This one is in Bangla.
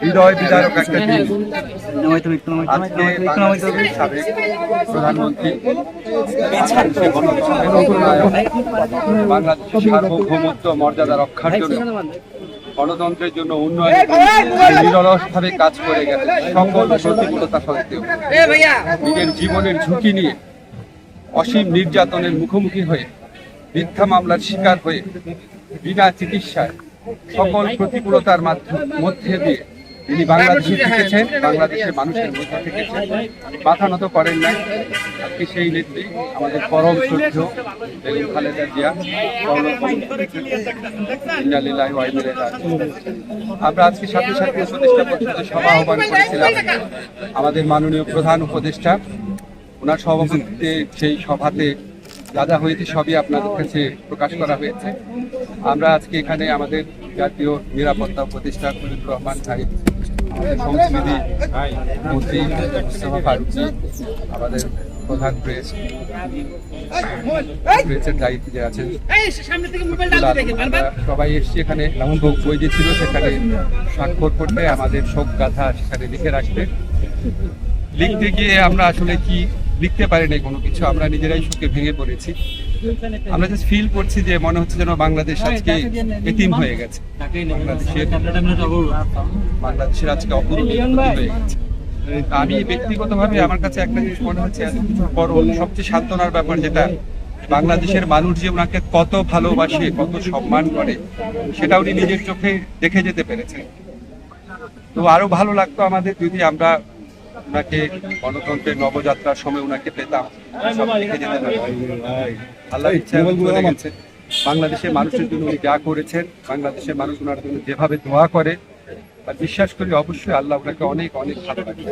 হৃদয় বিদারক একটা দিন। আজকে বাংলাদেশের সাবেক প্রধানমন্ত্রী বাংলাদেশের সার্বভৌমত্ব মর্যাদা রক্ষার জন্য, গণতন্ত্রের জন্য, উন্নয়নের জন্য নিরলসভাবে কাজ করে গেছে। সকল প্রতিকূলতা সত্ত্বেও নিজের জীবনের ঝুঁকি নিয়ে অসীম নির্যাতনের মুখোমুখি হয়ে, মিথ্যা মামলার শিকার হয়ে, বিনা চিকিৎসায় সকল প্রতিকূলতার মধ্যে দিয়ে তিনি বাংলাদেশে থেকেছেন, বাংলাদেশের মানুষের মধ্যে থেকেছেন, মাথা নত করেন নাই। আজকে সেই নেত্রী আমাদের পরম শ্রদ্ধেয় বেগম খালেদা জিয়া। আমরা আজকে সাথে সাথে উপদেষ্টা পরিষদের সভা আহ্বান করেছিলাম। আমাদের মাননীয় প্রধান উপদেষ্টা, ওনার সভাপতিত্বে সেই সভাতে যা যা হয়েছে সবই আপনাদের কাছে প্রকাশ করা হয়েছে। আমরা আজকে এখানে আমাদের জাতীয় নিরাপত্তা উপদেষ্টা খলিলুর রহমান ভাই, আমাদের সংস্কৃতি মন্ত্রী মুস্তফা ফারুকী, আমাদের প্রধান প্রেসের দায়িত্বে যে আছেন, সবাই এসছি এখানে। বই যে ছিল সেখানে স্বাক্ষর করতে, আমাদের শোক গাথা সেখানে লিখে রাখতে। লিখতে গিয়ে আমরা আসলে কি লিখতে পারি নাই কোনো কিছু, আমরা নিজেরাই শোকে ভেঙে পড়েছি। আমরা জাস্ট ফিল করছি যে মনে হচ্ছে যেন বাংলাদেশ আজকে এতিম হয়ে গেছে, বাংলাদেশের আজকে অপূরণীয় হয়ে গেছে। আমি ব্যক্তিগতভাবে আমার কাছে একটা জিনিস মনে হচ্ছে, এত কিছুর পর সবচেয়ে সান্ত্বনার ব্যাপার যেটা, বাংলাদেশের মানুষ যে ওনাকে কত ভালোবাসে, কত সম্মান করে, সেটা উনি নিজের চোখে দেখে যেতে পেরেছেন। তো আরো ভালো লাগতো আমাদের যদি আমরা ওনাকে গণতন্ত্রের নবযাত্রার সময় ওনাকে পেতাম, সব দেখে যেতে পারতাম। আল্লাহ ইচ্ছা চলে গেছে। বাংলাদেশের মানুষের জন্য উনি যা করেছেন, বাংলাদেশের মানুষ ওনার জন্য যেভাবে দোয়া করে, আর বিশ্বাস করি অবশ্যই আল্লাহ ওনাকে অনেক অনেক ভালো রাখবে।